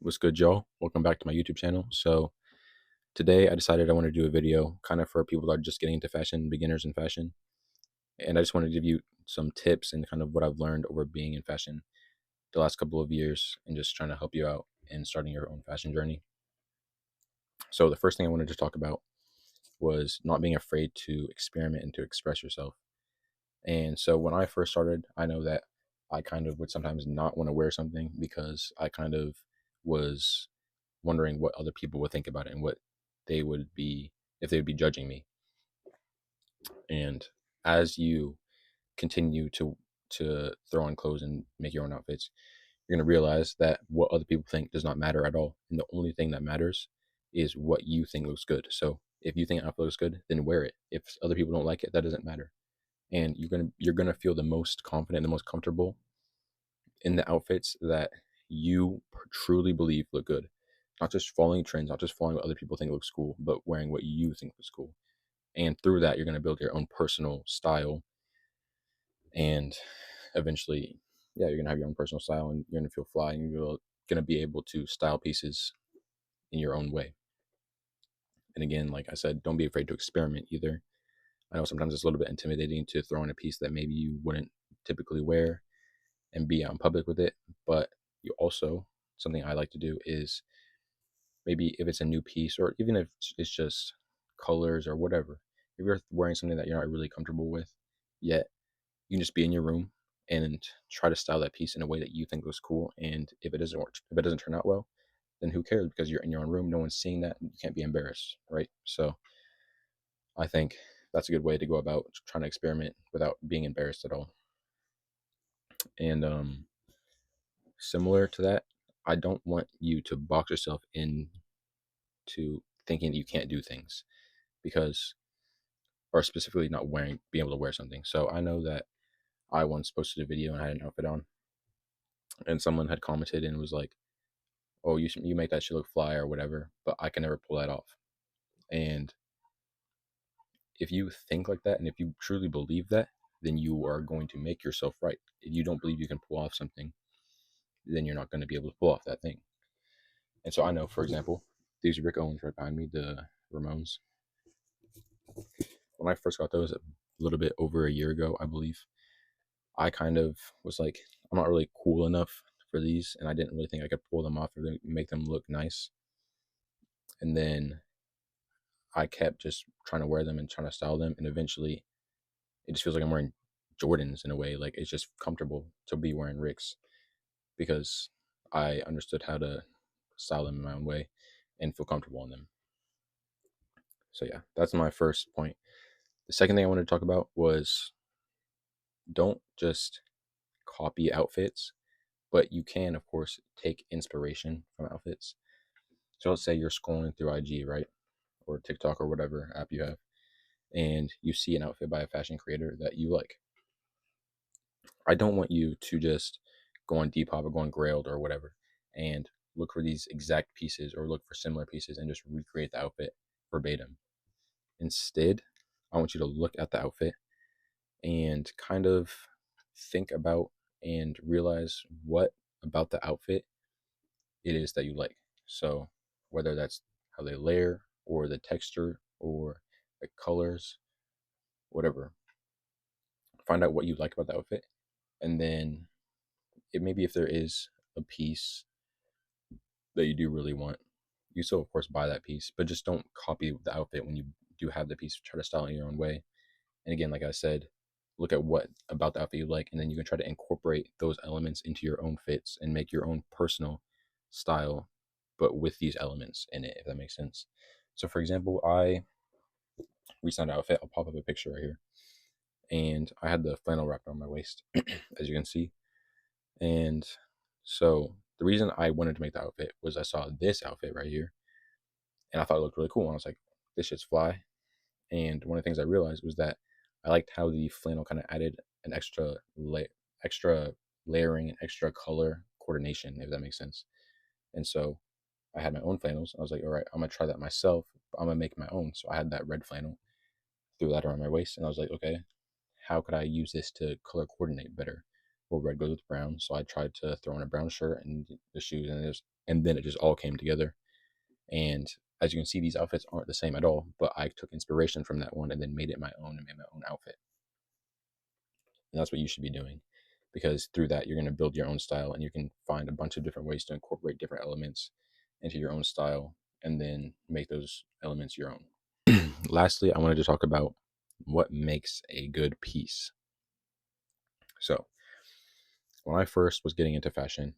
What's good, y'all? Welcome back to my YouTube channel. So today I decided I want to do a video kind of for people that are just getting into fashion, beginners in fashion. And I just want to give you some tips and kind of what I've learned over being in fashion the last couple of years and just trying to help you out in starting your own fashion journey. So the first thing I wanted to talk about was not being afraid to experiment and to express yourself. And so when I first started, I know that I kind of would sometimes not want to wear something because I kind of was wondering what other people would think about it and what they would be, if they would be judging me. And as you continue to throw on clothes and make your own outfits, you're going to realize that what other people think does not matter at all, and the only thing that matters is what you think looks good. So if you think an outfit looks good, then wear it. If other people don't like it, that doesn't matter. And you're gonna feel the most confident, the most comfortable in the outfits that you truly believe look good. Not just following trends, not just following what other people think looks cool, but wearing what you think looks cool. And through that, you're going to build your own personal style. And eventually, yeah, you're going to have your own personal style and you're going to feel fly and you're going to be able to style pieces in your own way. And again, like I said, don't be afraid to experiment either. I know sometimes it's a little bit intimidating to throw in a piece that maybe you wouldn't typically wear and be out in public with it. But you also, something I like to do is maybe if it's a new piece or even if it's just colors or whatever, if you're wearing something that you're not really comfortable with yet, you can just be in your room and try to style that piece in a way that you think looks cool. And if it doesn't work, if it doesn't turn out well, then who cares? Because you're in your own room, no one's seeing that, and you can't be embarrassed, right? So I think that's a good way to go about trying to experiment without being embarrassed at all. And similar to that, I don't want you to box yourself into thinking you can't do things because, or specifically not wearing, being able to wear something. So I know that I once posted a video and I had an outfit on, and someone had commented and was like, "Oh, you make that shit look fly or whatever," but I can never pull that off. And if you think like that, and if you truly believe that, then you are going to make yourself right. If you don't believe you can pull off something, then you're not going to be able to pull off that thing. And so I know, for example, these Rick Owens right behind me, the Ramones. When I first got those a little bit over a year ago, I believe, I kind of was like, I'm not really cool enough for these, and I didn't really think I could pull them off or make them look nice. And then I kept just trying to wear them and trying to style them, and eventually, it just feels like I'm wearing Jordans in a way. Like it's just comfortable to be wearing Ricks because I understood how to style them in my own way and feel comfortable in them. So yeah, that's my first point. The second thing I wanted to talk about was don't just copy outfits, but you can, of course, take inspiration from outfits. So let's say you're scrolling through IG, right? Or TikTok or whatever app you have, and you see an outfit by a fashion creator that you like. I don't want you to just go on Depop or go on Grailed or whatever and look for these exact pieces or look for similar pieces and just recreate the outfit verbatim. Instead, I want you to look at the outfit and kind of think about and realize what about the outfit it is that you like. So whether that's how they layer or the texture or the colors, whatever. Find out what you like about the outfit, and then it maybe if there is a piece that you do really want, you still of course buy that piece, but just don't copy the outfit when you do have the piece. Try to style it in your own way. And again, like I said, look at what about the outfit you like, and then you can try to incorporate those elements into your own fits and make your own personal style, but with these elements in it, if that makes sense. So, for example, I recent outfit. I'll pop up a picture right here, and I had the flannel wrapped around my waist, as you can see. And so the reason I wanted to make the outfit was I saw this outfit right here, and I thought it looked really cool. And I was like, "This shit's fly." And one of the things I realized was that I liked how the flannel kind of added an extra layering and extra color coordination, if that makes sense. And so I had my own flannels. I was like, all right, I'm gonna try that myself. I'm gonna make my own. So I had that red flannel, threw that around my waist, and I was like, okay, how could I use this to color coordinate better? Well, red goes with brown, so I tried to throw in a brown shirt and the shoes, and and then it just all came together. And as you can see, these outfits aren't the same at all, but I took inspiration from that one and then made it my own and made my own outfit. And that's what you should be doing, because through that, you're going to build your own style and you can find a bunch of different ways to incorporate different elements into your own style and then make those elements your own. Lastly, I wanted to talk about what makes a good piece. So, when I first was getting into fashion,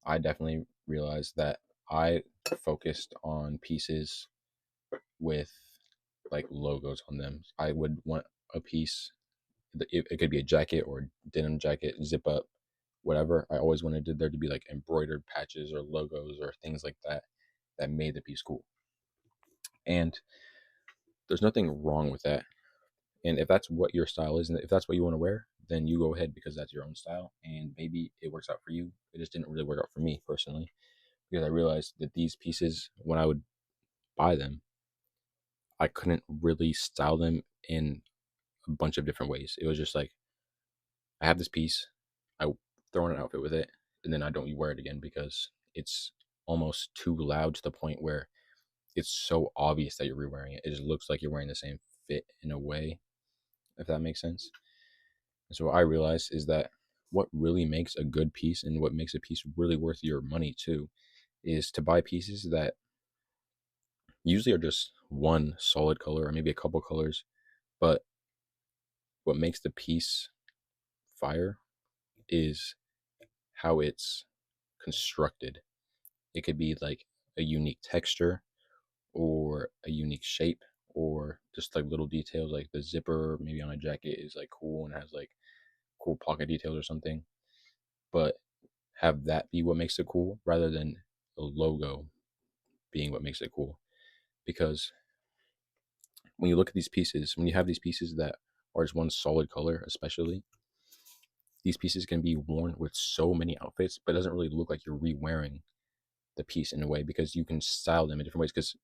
I definitely realized that I focused on pieces with like logos on them. I would want a piece, it could be a jacket or denim jacket, zip up, whatever. I always wanted there to be like embroidered patches or logos or things like that that made the piece cool. And there's nothing wrong with that. And if that's what your style is, and if that's what you want to wear, then you go ahead, because that's your own style. And maybe it works out for you. It just didn't really work out for me personally, because I realized that these pieces, when I would buy them, I couldn't really style them in a bunch of different ways. It was just like, I have this piece, I throw on an outfit with it, and then I don't wear it again because it's almost too loud to the point where it's so obvious that you're re-wearing it. It just looks like you're wearing the same fit in a way, if that makes sense. And so what I realized is that what really makes a good piece and what makes a piece really worth your money too is to buy pieces that usually are just one solid color or maybe a couple colors, but what makes the piece fire is how it's constructed. It could be like a unique texture or a unique shape, or just like little details like the zipper maybe on a jacket is like cool and has like cool pocket details or something. But have that be what makes it cool rather than the logo being what makes it cool. Because when you look at these pieces, when you have these pieces that are just one solid color, especially, these pieces can be worn with so many outfits, but it doesn't really look like you're re-wearing the piece in a way, because you can style them in different ways, because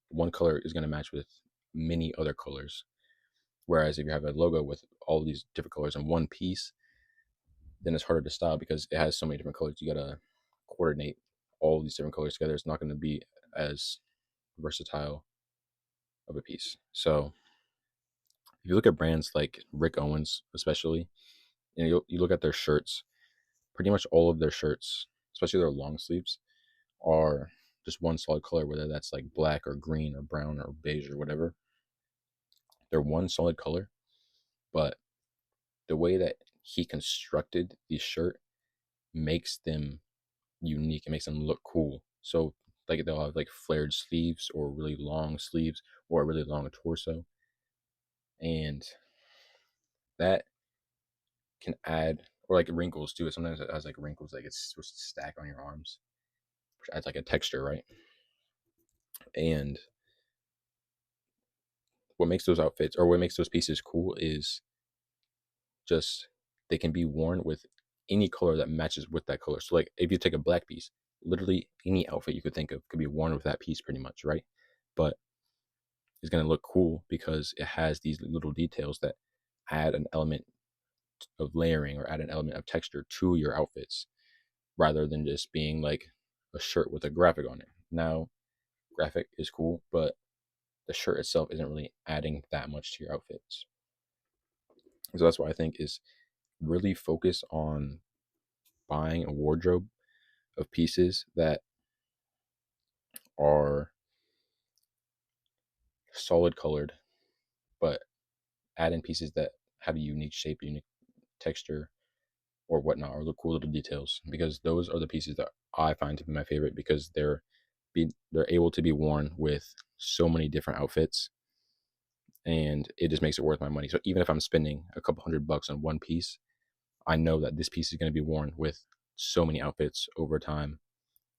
one color is going to match with many other colors. Whereas if you have a logo with all these different colors in one piece, then it's harder to style because it has so many different colors. You got to coordinate all these different colors together. It's not going to be as versatile of a piece. So if you look at brands like Rick Owens, especially, you look at their shirts, pretty much all of their shirts, especially their long sleeves, are just one solid color, whether that's like black or green or brown or beige or whatever. They're one solid color, but the way that he constructed the shirt makes them unique. It makes them look cool. So like they'll have like flared sleeves or really long sleeves or a really long torso, and that can add, or like wrinkles to it. Sometimes it has like wrinkles, like it's supposed to stack on your arms, which adds like a texture, right? And what makes those outfits or what makes those pieces cool is just they can be worn with any color that matches with that color. So like if you take a black piece, literally any outfit you could think of could be worn with that piece pretty much, right? But it's going to look cool because it has these little details that add an element of layering or add an element of texture to your outfits, rather than just being like a shirt with a graphic on it. Now, graphic is cool, but the shirt itself isn't really adding that much to your outfits. So that's what I think is really focus on buying a wardrobe of pieces that are solid colored, but add in pieces that have a unique shape, unique texture, or whatnot, or the cool little details, because those are the pieces that I find to be my favorite, because they're able to be worn with so many different outfits, and it just makes it worth my money. So even if I'm spending a couple $100 on one piece, I know that this piece is going to be worn with so many outfits over time.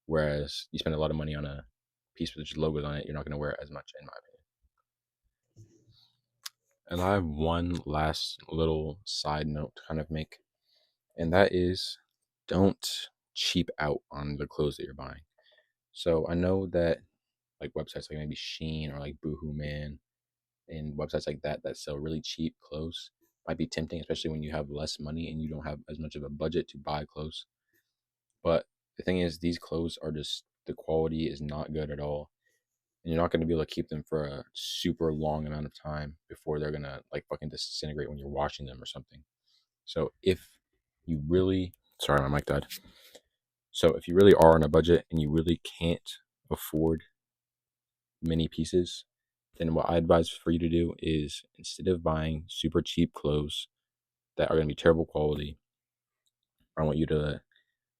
Whereas you spend a lot of money on a piece with just logos on it, you're not going to wear it as much, in my opinion. And I have one last little side note to kind of make, and that is don't cheap out on the clothes that you're buying. So I know that like websites like maybe Shein or like Boohoo Man and websites like that sell really cheap clothes might be tempting, especially when you have less money and you don't have as much of a budget to buy clothes. But The thing is, these clothes are just, the quality is not good at all. And you're not going to be able to keep them for a super long amount of time before they're going to like fucking disintegrate when you're washing them or something. So if you really, sorry, my mic died. So if you really are on a budget and you really can't afford many pieces, then what I advise for you to do is, instead of buying super cheap clothes that are going to be terrible quality, I want you to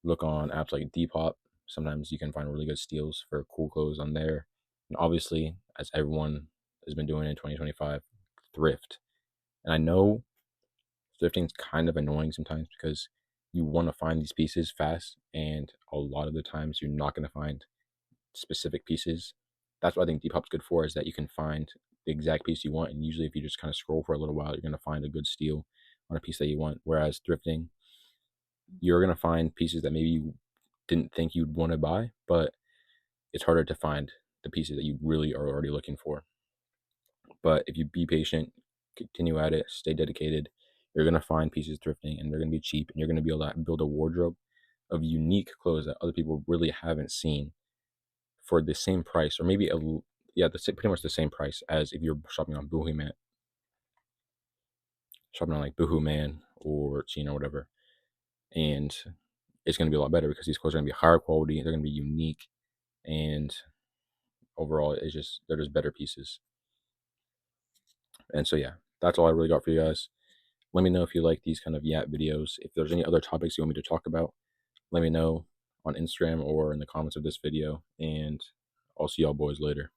look on apps like Depop. Sometimes you can find really good steals for cool clothes on there. And obviously, as everyone has been doing in 2025, thrift. And I know thrifting's kind of annoying sometimes because you want to find these pieces fast, and a lot of the times you're not going to find specific pieces. That's what I think Depop's good for, is that you can find the exact piece you want. And usually, if you just kind of scroll for a little while, you're going to find a good steal on a piece that you want. Whereas thrifting, you're going to find pieces that maybe you didn't think you'd want to buy, but it's harder to find the pieces that you really are already looking for. But if you be patient, continue at it, stay dedicated, you're going to find pieces thrifting, and they're going to be cheap, and you're going to be able to build a wardrobe of unique clothes that other people really haven't seen for the same price, or maybe yeah, pretty much the same price as if you're shopping on Boohoo Man, shopping on like Boohoo Man or Shein or whatever. And it's going to be a lot better because these clothes are going to be higher quality, they're going to be unique, and overall, they're just better pieces. And so yeah, that's all I really got for you guys. Let me know if you like these kind of Yap videos. If there's any other topics you want me to talk about, let me know on Instagram or in the comments of this video. And I'll see y'all boys later.